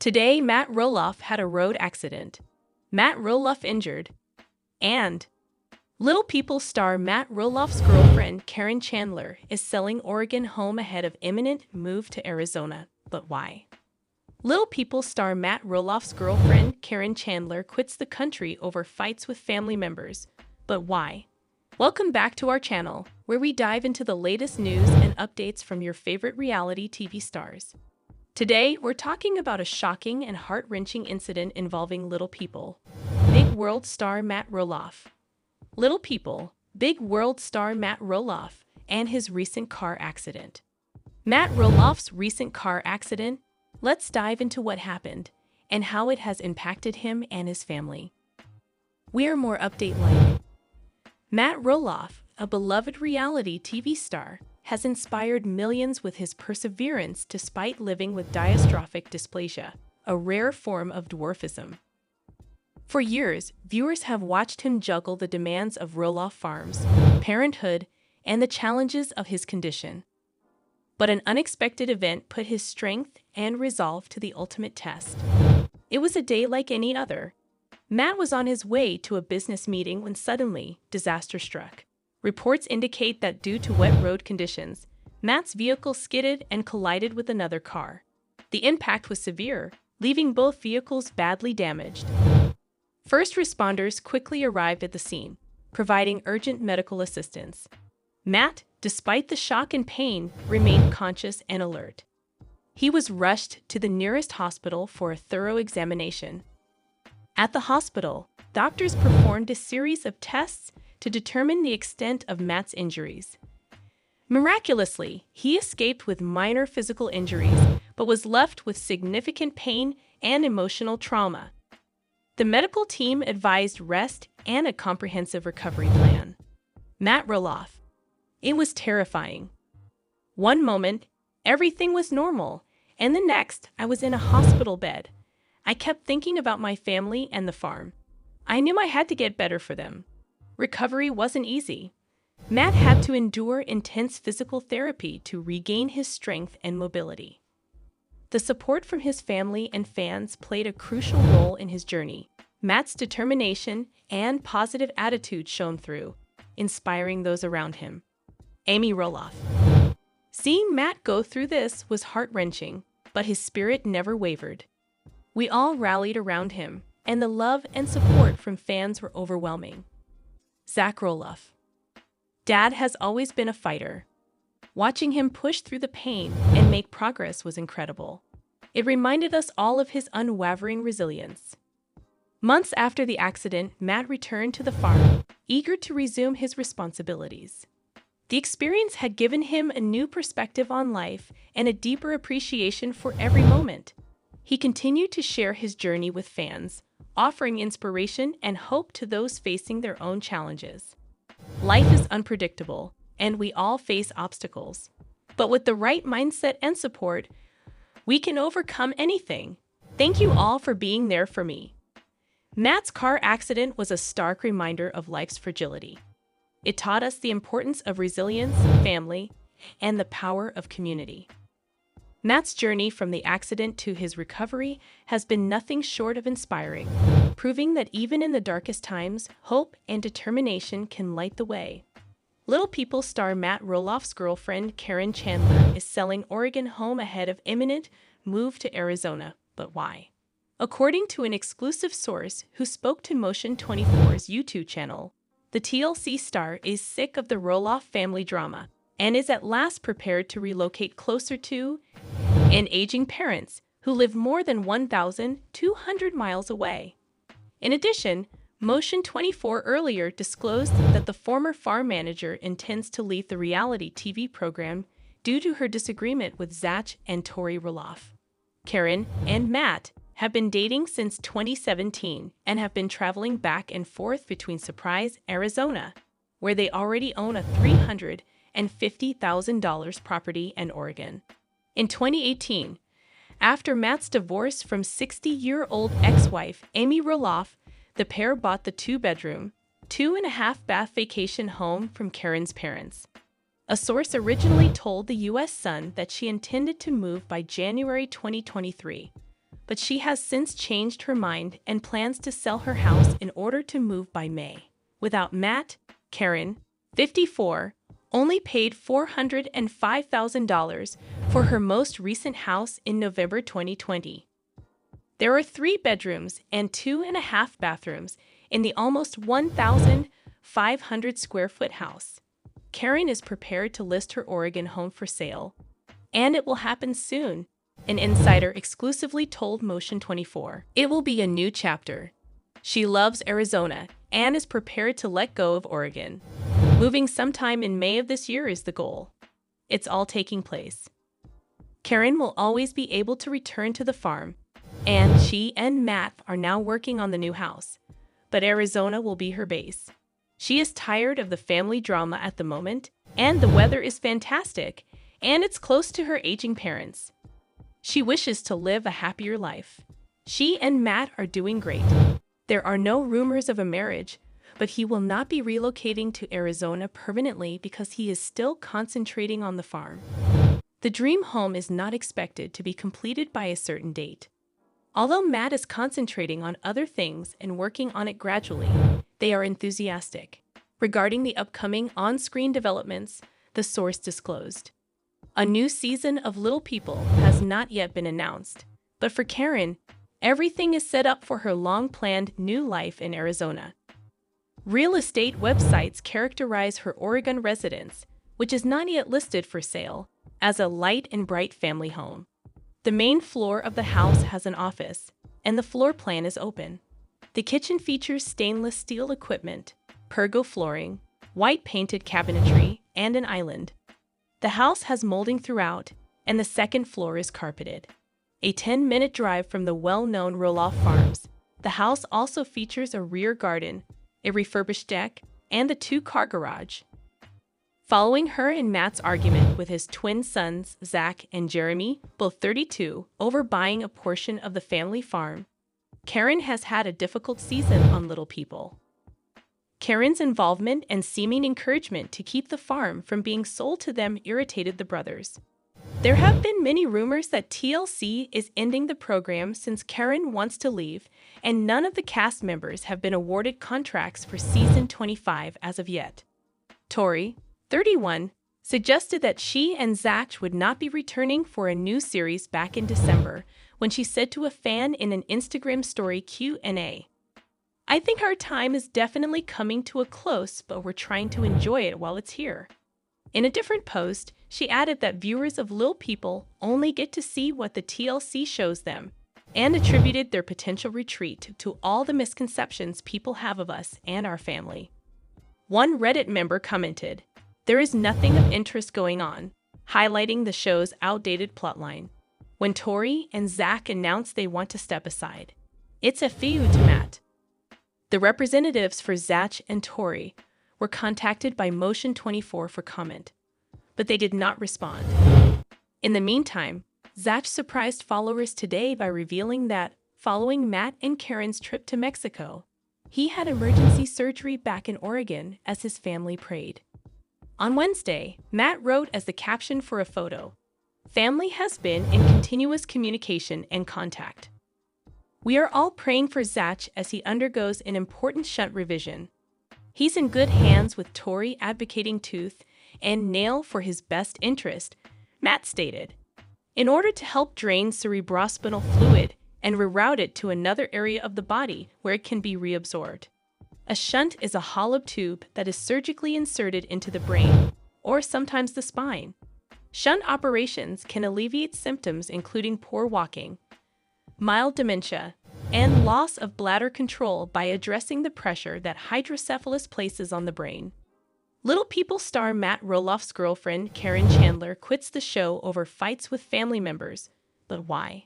Today, Matt Roloff had a road accident. Matt Roloff injured. And Little People star Matt Roloff's girlfriend, Caryn Chandler, is selling Oregon home ahead of imminent move to Arizona. But why? Little People star Matt Roloff's girlfriend, Caryn Chandler, quits the country over fights with family members. But why? Welcome back to our channel, where we dive into the latest news and updates from your favorite reality TV stars. Today, we're talking about a shocking and heart-wrenching incident involving Little People, Big World star Matt Roloff. Little People, Big World star Matt Roloff, and his recent car accident. Matt Roloff's recent car accident? Let's dive into what happened and how it has impacted him and his family. We're more update-like. Matt Roloff, a beloved reality TV star, has inspired millions with his perseverance despite living with dystrophic dysplasia, a rare form of dwarfism. For years, viewers have watched him juggle the demands of Roloff Farms, parenthood, and the challenges of his condition. But an unexpected event put his strength and resolve to the ultimate test. It was a day like any other. Matt was on his way to a business meeting when suddenly, disaster struck. Reports indicate that due to wet road conditions, Matt's vehicle skidded and collided with another car. The impact was severe, leaving both vehicles badly damaged. First responders quickly arrived at the scene, providing urgent medical assistance. Matt, despite the shock and pain, remained conscious and alert. He was rushed to the nearest hospital for a thorough examination. At the hospital, doctors performed a series of tests to determine the extent of Matt's injuries. Miraculously, he escaped with minor physical injuries, but was left with significant pain and emotional trauma. The medical team advised rest and a comprehensive recovery plan. Matt Roloff. It was terrifying. One moment, everything was normal, and the next, I was in a hospital bed. I kept thinking about my family and the farm. I knew I had to get better for them. Recovery wasn't easy. Matt had to endure intense physical therapy to regain his strength and mobility. The support from his family and fans played a crucial role in his journey. Matt's determination and positive attitude shone through, inspiring those around him. Amy Roloff. Seeing Matt go through this was heart-wrenching, but his spirit never wavered. We all rallied around him, and the love and support from fans were overwhelming. Zach Roloff. Dad has always been a fighter. Watching him push through the pain and make progress was incredible. It reminded us all of his unwavering resilience. Months after the accident, Matt returned to the farm, eager to resume his responsibilities. The experience had given him a new perspective on life and a deeper appreciation for every moment. He continued to share his journey with fans, offering inspiration and hope to those facing their own challenges. Life is unpredictable, and we all face obstacles. But with the right mindset and support, we can overcome anything. Thank you all for being there for me. Matt's car accident was a stark reminder of life's fragility. It taught us the importance of resilience, family, and the power of community. Matt's journey from the accident to his recovery has been nothing short of inspiring, proving that even in the darkest times, hope and determination can light the way. Little People star Matt Roloff's girlfriend, Caryn Chandler, is selling Oregon home ahead of imminent move to Arizona. But why? According to an exclusive source who spoke to Motion 24's YouTube channel, the TLC star is sick of the Roloff family drama and is at last prepared to relocate closer to and aging parents who live more than 1,200 miles away. In addition, Motion 24 earlier disclosed that the former farm manager intends to leave the reality TV program due to her disagreement with Zach and Tori Roloff. Caryn and Matt have been dating since 2017 and have been traveling back and forth between Surprise, Arizona, where they already own a $350,000 property, and Oregon. In 2018, after Matt's divorce from 60-year-old ex-wife Amy Roloff, the pair bought the two-bedroom, 2.5-bath vacation home from Caryn's parents. A source originally told the U.S. Sun that she intended to move by January 2023, but she has since changed her mind and plans to sell her house in order to move by May. Without Matt, Caryn, 54, only paid $405,000 for her most recent house in November 2020. There are 3 bedrooms and 2.5 bathrooms in the almost 1,500 square foot house. Caryn is prepared to list her Oregon home for sale, and it will happen soon, an insider exclusively told Motion 24. It will be a new chapter. She loves Arizona and is prepared to let go of Oregon. Moving sometime in May of this year is the goal. It's all taking place. Caryn will always be able to return to the farm, and she and Matt are now working on the new house. But Arizona will be her base. She is tired of the family drama at the moment, and the weather is fantastic, and it's close to her aging parents. She wishes to live a happier life. She and Matt are doing great. There are no rumors of a marriage, but he will not be relocating to Arizona permanently because he is still concentrating on the farm. The dream home is not expected to be completed by a certain date. Although Matt is concentrating on other things and working on it gradually, they are enthusiastic. Regarding the upcoming on-screen developments, the source disclosed. A new season of Little People has not yet been announced, but for Caryn, everything is set up for her long-planned new life in Arizona. Real estate websites characterize her Oregon residence, which is not yet listed for sale, as a light and bright family home. The main floor of the house has an office, and the floor plan is open. The kitchen features stainless steel equipment, pergo flooring, white painted cabinetry, and an island. The house has molding throughout, and the second floor is carpeted. A 10-minute drive from the well-known Roloff Farms, the house also features a rear garden, a refurbished deck, and a 2-car garage. Following her and Matt's argument with his twin sons, Zach and Jeremy, both 32, over buying a portion of the family farm, Caryn has had a difficult season on Little People. Caryn's involvement and seeming encouragement to keep the farm from being sold to them irritated the brothers. There have been many rumors that TLC is ending the program since Caryn wants to leave, and none of the cast members have been awarded contracts for season 25 as of yet. Tori, 31, suggested that she and Zach would not be returning for a new series back in December, when she said to a fan in an Instagram story Q&A, "I think our time is definitely coming to a close, but we're trying to enjoy it while it's here." In a different post, she added that viewers of Little People only get to see what the TLC shows them, and attributed their potential retreat to all the misconceptions people have of us and our family. One Reddit member commented, "There is nothing of interest going on," highlighting the show's outdated plotline. When Tori and Zach announced they want to step aside, it's a feud to Matt. The representatives for Zach and Tori were contacted by Motion 24 for comment, but they did not respond. In the meantime, Zach surprised followers today by revealing that, following Matt and Caryn's trip to Mexico, he had emergency surgery back in Oregon as his family prayed. On Wednesday, Matt wrote as the caption for a photo, "Family has been in continuous communication and contact. We are all praying for Zach as he undergoes an important shunt revision. He's in good hands with Tori advocating tooth and nail for his best interest," Matt stated, "in order to help drain cerebrospinal fluid and reroute it to another area of the body where it can be reabsorbed. A shunt is a hollow tube that is surgically inserted into the brain, or sometimes the spine. Shunt operations can alleviate symptoms including poor walking, mild dementia, and loss of bladder control by addressing the pressure that hydrocephalus places on the brain." Little People star Matt Roloff's girlfriend, Caryn Chandler, quits the show over fights with family members. But why?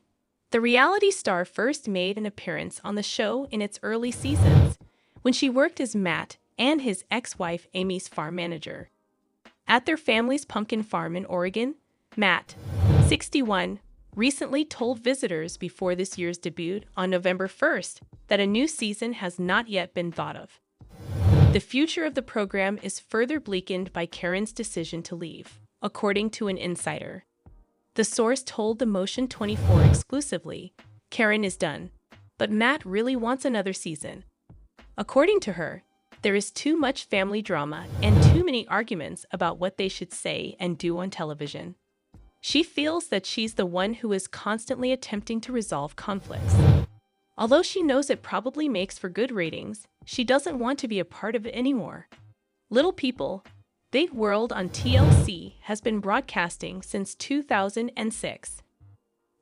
The reality star first made an appearance on the show in its early seasons, when she worked as Matt and his ex-wife Amy's farm manager. At their family's pumpkin farm in Oregon, Matt, 61, recently told visitors before this year's debut on November 1st that a new season has not yet been thought of. The future of the program is further bleakened by Caryn's decision to leave, according to an insider. The source told the Motion 24 exclusively, Caryn is done, but Matt really wants another season. According to her, there is too much family drama and too many arguments about what they should say and do on television. She feels that she's the one who is constantly attempting to resolve conflicts. Although she knows it probably makes for good ratings, she doesn't want to be a part of it anymore. Little People, Big World on TLC has been broadcasting since 2006.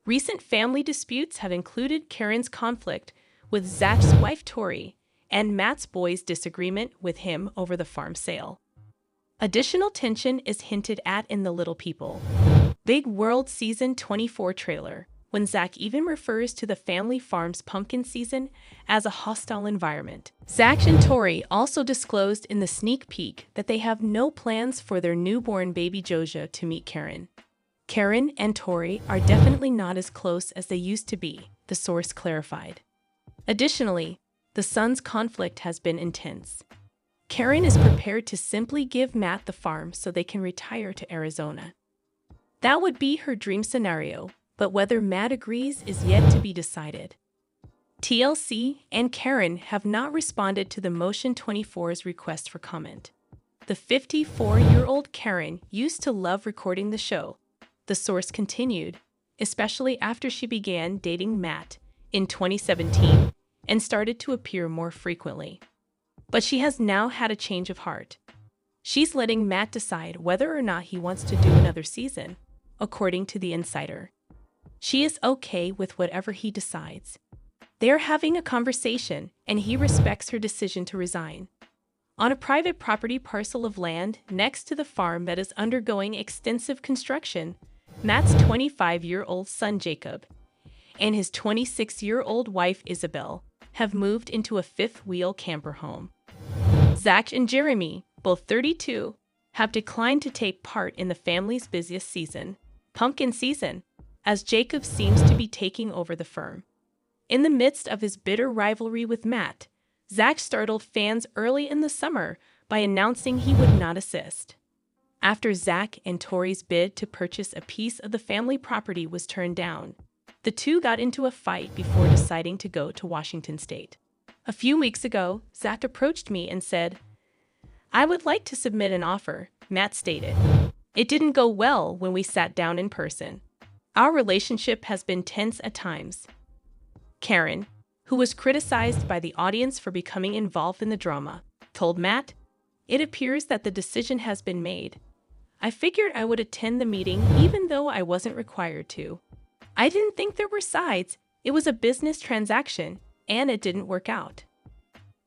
Recent family disputes have included Caryn's conflict with Zach's wife Tori and Matt's boys' disagreement with him over the farm sale. Additional tension is hinted at in the Little People, Big World Season 24 trailer, when Zach even refers to the family farm's pumpkin season as a hostile environment. Zach and Tori also disclosed in the sneak peek that they have no plans for their newborn baby Joja to meet Caryn. Caryn and Tori are definitely not as close as they used to be, the source clarified. Additionally, the son's conflict has been intense. Caryn is prepared to simply give Matt the farm so they can retire to Arizona. That would be her dream scenario, but whether Matt agrees is yet to be decided. TLC and Caryn have not responded to the Motion 24's request for comment. The 54-year-old Caryn used to love recording the show, the source continued, especially after she began dating Matt in 2017 and started to appear more frequently. But she has now had a change of heart. She's letting Matt decide whether or not he wants to do another season, according to The Insider. She is okay with whatever he decides. They're having a conversation, and he respects her decision to resign. On a private property parcel of land next to the farm that is undergoing extensive construction, Matt's 25-year-old son Jacob and his 26-year-old wife Isabel have moved into a fifth-wheel camper home. Zach and Jeremy, both 32, have declined to take part in the family's busiest season, pumpkin season, as Jacob seems to be taking over the firm. In the midst of his bitter rivalry with Matt, Zach startled fans early in the summer by announcing he would not assist. After Zach and Tori's bid to purchase a piece of the family property was turned down, the two got into a fight before deciding to go to Washington State. A few weeks ago, Zach approached me and said, "I would like to submit an offer," Matt stated. "It didn't go well when we sat down in person. Our relationship has been tense at times." Caryn, who was criticized by the audience for becoming involved in the drama, told Matt, "It appears that the decision has been made. I figured I would attend the meeting even though I wasn't required to. I didn't think there were sides. It was a business transaction, and it didn't work out."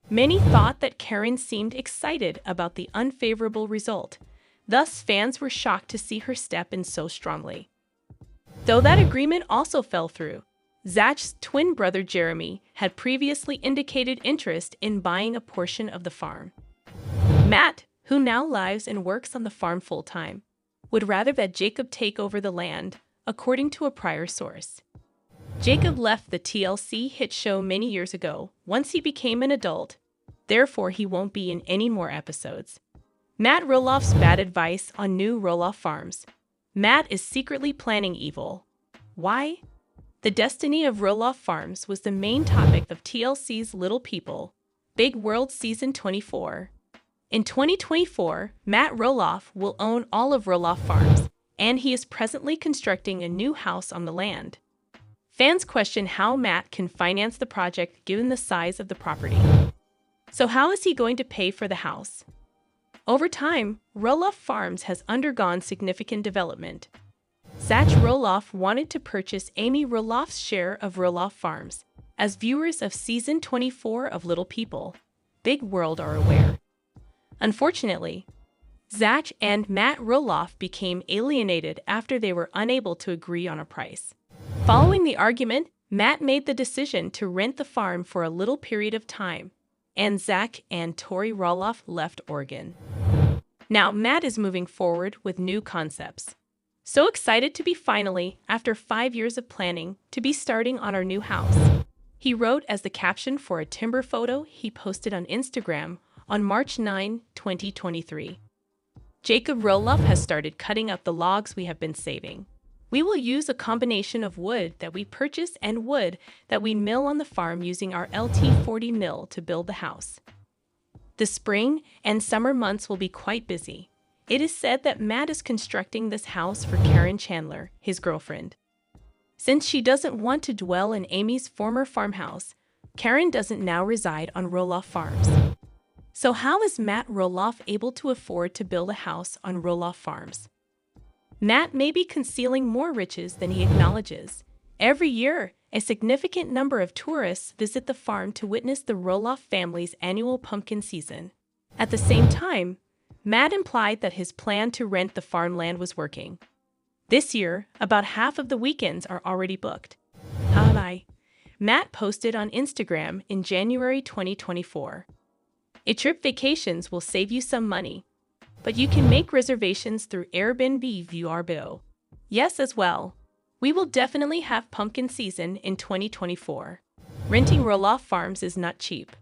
Many thought that Caryn seemed excited about the unfavorable result. Thus, fans were shocked to see her step in so strongly. Though that agreement also fell through, Zach's twin brother Jeremy had previously indicated interest in buying a portion of the farm. Matt, who now lives and works on the farm full-time, would rather that Jacob take over the land, according to a prior source. Jacob left the TLC hit show many years ago, once he became an adult. Therefore, he won't be in any more episodes. Matt Roloff's bad advice on new Roloff Farms. Matt is secretly planning evil. Why? The destiny of Roloff Farms was the main topic of TLC's Little People, Big World Season 24. In 2024, Matt Roloff will own all of Roloff Farms, and he is presently constructing a new house on the land. Fans question how Matt can finance the project given the size of the property. So how is he going to pay for the house? Over time, Roloff Farms has undergone significant development. Zach Roloff wanted to purchase Amy Roloff's share of Roloff Farms, as viewers of Season 24 of Little People, Big World are aware. Unfortunately, Zach and Matt Roloff became alienated after they were unable to agree on a price. Following the argument, Matt made the decision to rent the farm for a little period of time, and Zach and Tori Roloff left Oregon. Now Matt is moving forward with new concepts. So excited to be finally, after 5 years of planning, to be starting on our new house. He wrote as the caption for a timber photo he posted on Instagram on March 9, 2023. Jacob Roloff has started cutting up the logs we have been saving. We will use a combination of wood that we purchase and wood that we mill on the farm using our LT40 mill to build the house. The spring and summer months will be quite busy. It is said that Matt is constructing this house for Caryn Chandler, his girlfriend. Since she doesn't want to dwell in Amy's former farmhouse, Caryn doesn't now reside on Roloff Farms. So how is Matt Roloff able to afford to build a house on Roloff Farms? Matt may be concealing more riches than he acknowledges. Every year, a significant number of tourists visit the farm to witness the Roloff family's annual pumpkin season. At the same time, Matt implied that his plan to rent the farmland was working. This year, about half of the weekends are already booked. Matt posted on Instagram in January 2024. A trip vacations will save you some money, but you can make reservations through Airbnb. Yes, as well. We will definitely have pumpkin season in 2024. Renting Roloff Farms is not cheap.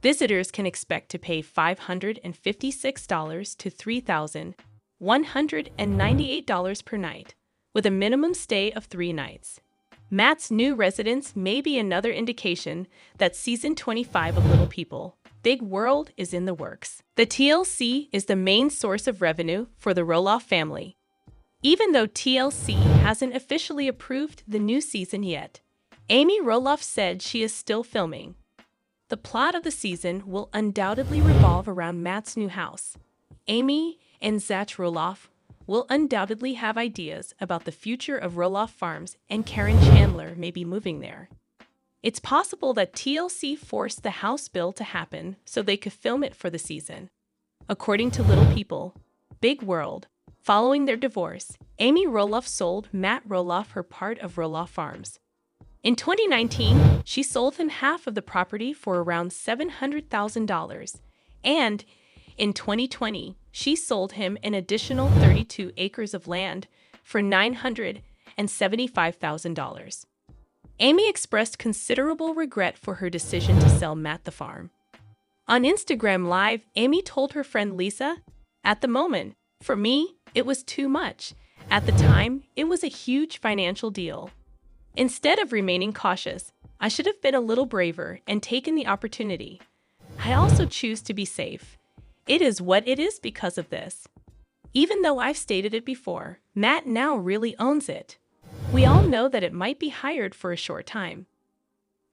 Visitors can expect to pay $556 to $3,198 per night, with a minimum stay of 3 nights. Matt's new residence may be another indication that season 25 of Little People, Big World is in the works. The TLC is the main source of revenue for the Roloff family. Even though TLC hasn't officially approved the new season yet, Amy Roloff said she is still filming. The plot of the season will undoubtedly revolve around Matt's new house. Amy and Zach Roloff will undoubtedly have ideas about the future of Roloff Farms, and Caryn Chandler may be moving there. It's possible that TLC forced the house build to happen so they could film it for the season. According to Little People, Big World, following their divorce, Amy Roloff sold Matt Roloff her part of Roloff Farms. In 2019, she sold him half of the property for around $700,000, and in 2020, she sold him an additional 32 acres of land for $975,000. Amy expressed considerable regret for her decision to sell Matt the farm. On Instagram Live, Amy told her friend Lisa, "At the moment, for me, it was too much. At the time, it was a huge financial deal. Instead of remaining cautious, I should have been a little braver and taken the opportunity. I also choose to be safe. It is what it is because of this. Even though I've stated it before, Matt now really owns it. We all know that it might be hired for a short time."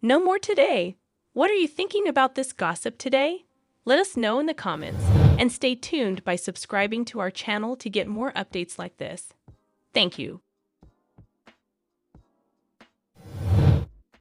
No more today. What are you thinking about this gossip today? Let us know in the comments, and stay tuned by subscribing to our channel to get more updates like this. Thank you.